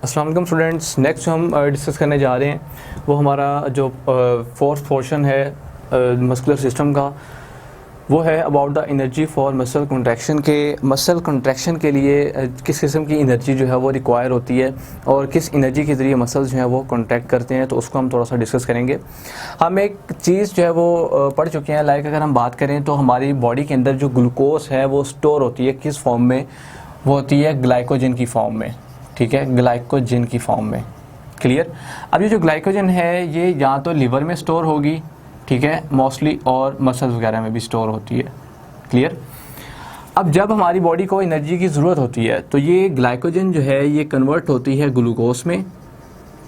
अस्सलाम वालेकुम students. Next हम डिस्कस करने जा रहे हैं वो हमारा जो फोर्थ पोर्शन है मस्कुलर सिस्टम का, वो है about the energy for muscle contraction के मसल कंट्रैक्शन के लिए किस किस्म की एनर्जी जो है वो रिक्वायर होती है और किस एनर्जी के ज़रिए मसल्स जो है वो कॉन्ट्रैक्ट करते हैं, तो उसको हम थोड़ा सा डिस्कस करेंगे। हम एक चीज़ जो है वो पढ़ चुके हैं, लाइक अगर हम बात करें तो हमारी बॉडी के अंदर जो ग्लूकोज है वो स्टोर होती है किस फॉर्म में, वो होती है ग्लाइकोजन की फॉर्म में। ठीक है, ग्लाइकोजन की फॉर्म में। क्लियर। अब ये जो ग्लाइकोजन है ये या तो लिवर में स्टोर होगी, ठीक है, मोस्टली, और मसल्स वगैरह में भी स्टोर होती है। क्लियर। अब जब हमारी बॉडी को एनर्जी की ज़रूरत होती है तो ये ग्लाइकोजन जो है ये कन्वर्ट होती है ग्लूकोज में,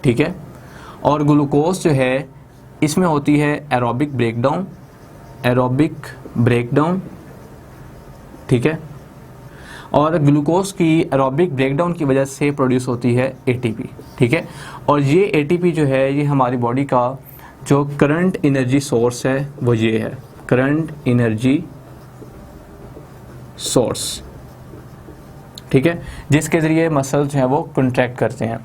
ठीक है, और ग्लूकोज जो है इसमें होती है एरोबिक ब्रेकडाउन, ठीक है, और ग्लूकोज की एरोबिक ब्रेकडाउन की वजह से प्रोड्यूस होती है एटीपी, ठीक है। और ये एटीपी जो है ये हमारी बॉडी का जो करंट एनर्जी सोर्स है वो ये है, करंट एनर्जी सोर्स, ठीक है, जिसके ज़रिए मसल्स जो हैं वो कॉन्ट्रैक्ट करते हैं।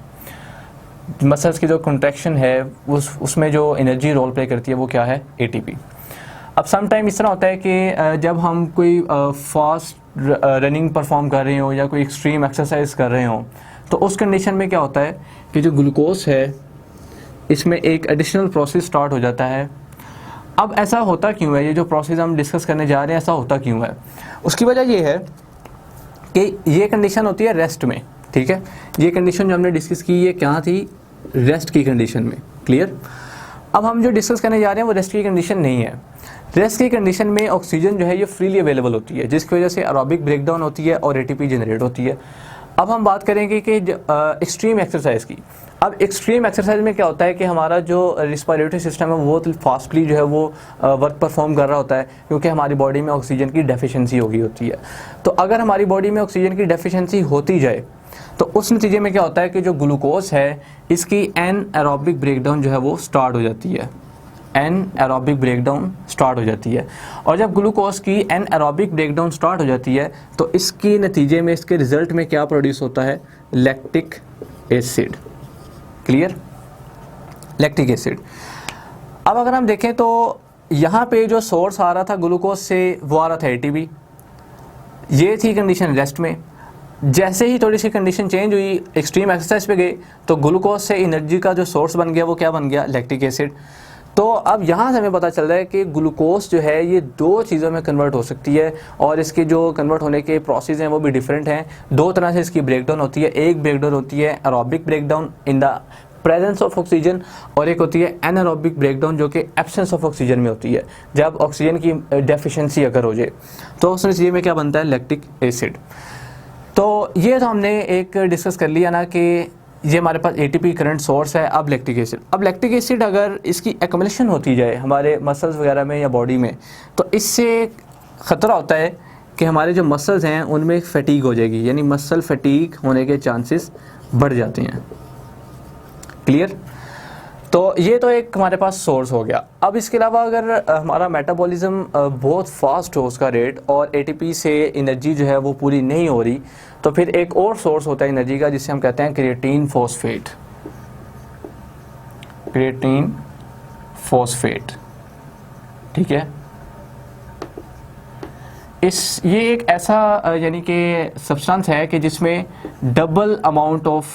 मसल्स की जो कॉन्ट्रैक्शन है उसमें जो एनर्जी रोल प्ले करती है वो क्या है, एटीपी। अब सम टाइम इस तरह होता है कि जब हम कोई फास्ट रनिंग परफॉर्म कर रहे हो या कोई एक्सट्रीम एक्सरसाइज कर रहे हो, तो उस कंडीशन में क्या होता है कि जो ग्लूकोज है इसमें एक एडिशनल प्रोसेस स्टार्ट हो जाता है। अब ऐसा होता क्यों है, ये जो प्रोसेस हम डिस्कस करने जा रहे हैं ऐसा होता क्यों है, उसकी वजह ये है कि ये कंडीशन होती है रेस्ट में, ठीक है। ये कंडीशन जो हमने डिस्कस की ये क्या थी, रेस्ट की कंडीशन में। क्लियर। अब हम जो डिस्कस करने जा रहे हैं वो रेस्ट की कंडीशन नहीं है। रेस्ट की कंडीशन में ऑक्सीजन जो है ये फ्रीली अवेलेबल होती है, जिसकी वजह से एरोबिक ब्रेकडाउन होती है और एटीपी जनरेट होती है। अब हम बात करेंगे कि एक्सट्रीम एक्सरसाइज की। अब एक्सट्रीम एक्सरसाइज में क्या होता है कि हमारा जो रिस्पिरेटरी सिस्टम है वो बहुत फास्टली जो है वो वर्क परफॉर्म कर रहा होता है, क्योंकि हमारी बॉडी में ऑक्सीजन की डेफिशिएंसी हो गई होती है। तो अगर हमारी बॉडी में ऑक्सीजन की डेफिशिएंसी होती जाए तो उस नतीजे में क्या होता है कि जो ग्लूकोज है इसकी एन एरोबिक ब्रेकडाउन जो है वो स्टार्ट हो जाती है, एन एरोबिक ब्रेकडाउन स्टार्ट हो जाती है। और जब ग्लूकोज की एन एरोबिक ब्रेकडाउन स्टार्ट हो जाती है तो इसके नतीजे में, इसके रिजल्ट में क्या प्रोड्यूस होता है, lactic acid. Clear, lactic acid. अब अगर हम देखें तो यहाँ पे जो सोर्स आ रहा था ग्लूकोज से वो आ रहा था एटीपी, ये थी कंडीशन रेस्ट में। जैसे ही थोड़ी सी कंडीशन चेंज हुई, एक्सट्रीम एक्सरसाइज पे गए, तो ग्लूकोज से एनर्जी का जो सोर्स बन गया वो क्या बन गया, लैक्टिक एसिड। तो अब यहाँ से हमें पता चल रहा है कि ग्लूकोज जो है ये दो चीज़ों में कन्वर्ट हो सकती है, और इसके जो कन्वर्ट होने के प्रोसेस हैं वो भी डिफरेंट हैं। दो तरह से इसकी ब्रेकडाउन होती है। एक ब्रेकडाउन होती है aerobic breakdown in the presence of oxygen, और एक होती है एनारोबिक ब्रेकडाउन जो कि एब्सेंस ऑफ ऑक्सीजन में होती है, जब ऑक्सीजन की डेफिशिएंसी अगर हो जाए तो उस नतीजे में क्या बनता है, लैक्टिक एसिड। तो ये तो हमने एक डिस्कस कर लिया ना कि ये हमारे पास एटीपी करंट सोर्स है। अब लैक्टिक एसिड, अब लैक्टिक एसिड अगर इसकी एक्युमुलेशन होती जाए हमारे मसल्स वगैरह में या बॉडी में, तो इससे ख़तरा होता है कि हमारे जो मसल्स हैं उनमें फैटीग हो जाएगी, यानी मसल फैटीग होने के चांसेस बढ़ जाते हैं। क्लियर। तो ये तो एक हमारे पास सोर्स हो गया। अब इसके अलावा अगर हमारा मेटाबॉलिज्म बहुत फास्ट हो उसका रेट, और एटीपी से एनर्जी जो है वो पूरी नहीं हो रही, तो फिर एक और सोर्स होता है एनर्जी का जिसे हम कहते हैं क्रिएटिन फॉस्फेट। क्रिएटिन फॉस्फेट, ठीक है। ये एक ऐसा यानी कि सब्सटेंस है कि जिसमें डबल अमाउंट ऑफ,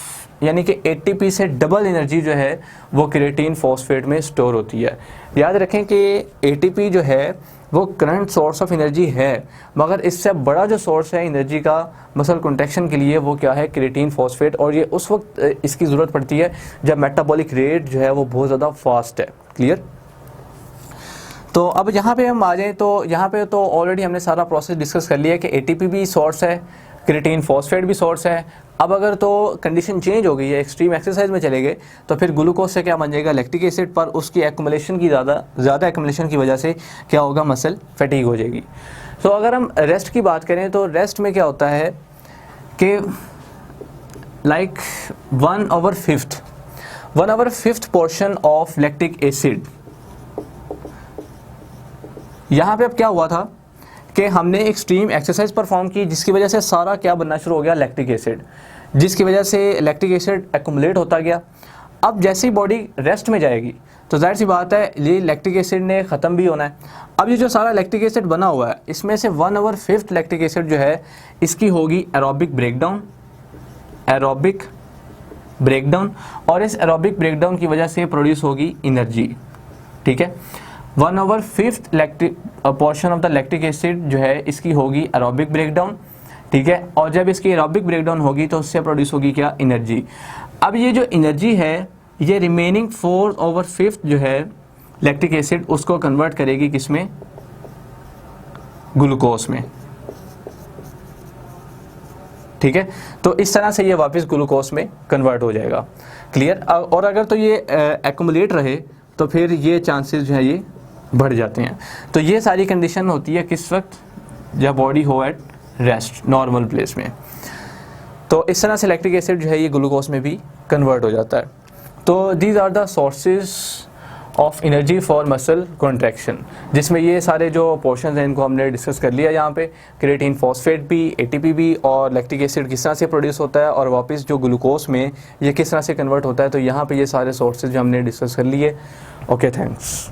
यानी कि एटीपी से डबल एनर्जी जो है वो क्रिएटिन फॉस्फेट में स्टोर होती है। याद रखें कि एटीपी जो है वो करंट सोर्स ऑफ एनर्जी है, मगर इससे बड़ा जो सोर्स है एनर्जी का मसल कॉन्ट्रैक्शन के लिए वो क्या है, क्रिएटिन फॉस्फेट। और ये उस वक्त इसकी ज़रूरत पड़ती है जब मेटाबॉलिक रेट जो है वो बहुत ज़्यादा फास्ट है। क्लियर। तो अब यहाँ पे हम आ जाएँ तो यहाँ पे तो ऑलरेडी हमने सारा प्रोसेस डिस्कस कर लिया कि एटीपी भी सोर्स है, क्रिएटिन फॉस्फेट भी सोर्स है। अब अगर तो कंडीशन चेंज हो गई है, एक्सट्रीम एक्सरसाइज में चले गए, तो फिर ग्लूकोज से क्या बन जाएगा, लैक्टिक एसिड, पर उसकी एक्युमुलेशन की ज़्यादा एक्युमुलेशन की वजह से क्या होगा, मसल फैटीग हो जाएगी। तो अगर हम रेस्ट की बात करें तो रेस्ट में क्या होता है कि like 1/5 portion of lactic acid. यहाँ पे अब क्या हुआ था कि हमने एक्सट्रीम एक्सरसाइज परफॉर्म की, जिसकी वजह से सारा क्या बनना शुरू हो गया, लैक्टिक एसिड। जिसकी वजह से लैक्टिक एसिड एक्यूमुलेट होता गया। अब जैसे ही बॉडी रेस्ट में जाएगी तो जाहिर सी बात है ये लैक्टिक एसिड ने ख़त्म भी होना है। अब ये जो सारा लैक्टिक एसिड बना हुआ है इसमें से 1/5 लैक्टिक एसिड जो है इसकी होगी एरोबिक ब्रेकडाउन, और इस एरोबिक ब्रेकडाउन की वजह से प्रोड्यूस होगी एनर्जी। ठीक है, 1/5 lactic portion of the lactic acid जो है इसकी होगी एरोबिक ब्रेकडाउन। ठीक है, और जब इसकी एरोबिक ब्रेकडाउन होगी तो उससे प्रोड्यूस होगी क्या, एनर्जी। अब ये जो एनर्जी है ये रिमेनिंग 4/5 जो है लैक्टिक एसिड उसको कन्वर्ट करेगी किसमें, ग्लूकोज में। ठीक है, तो इस तरह से ये वापस ग्लूकोज में कन्वर्ट हो जाएगा। क्लियर। और अगर तो ये एक्यूमुलेट रहे तो फिर ये चांसेस जो है ये बढ़ जाते हैं। तो ये सारी कंडीशन होती है किस वक्त, जब बॉडी हो एट रेस्ट, नॉर्मल प्लेस में। तो इस तरह से लैक्टिक एसिड जो है ये ग्लूकोज में भी कन्वर्ट हो जाता है। तो these are the sources of energy for muscle contraction, जिसमें ये सारे जो पोर्शन हैं इनको हमने डिस्कस कर लिया यहाँ पे। क्रिएटिन फॉस्फेट भी, एटीपी भी, और लैक्टिक एसिड किस तरह से प्रोड्यूस होता है और वापस जो ग्लूकोज में ये किस तरह से कन्वर्ट होता है। तो यहाँ पे ये सारे सोर्सेज जो हमने डिस्कस कर लिए। Okay, thanks.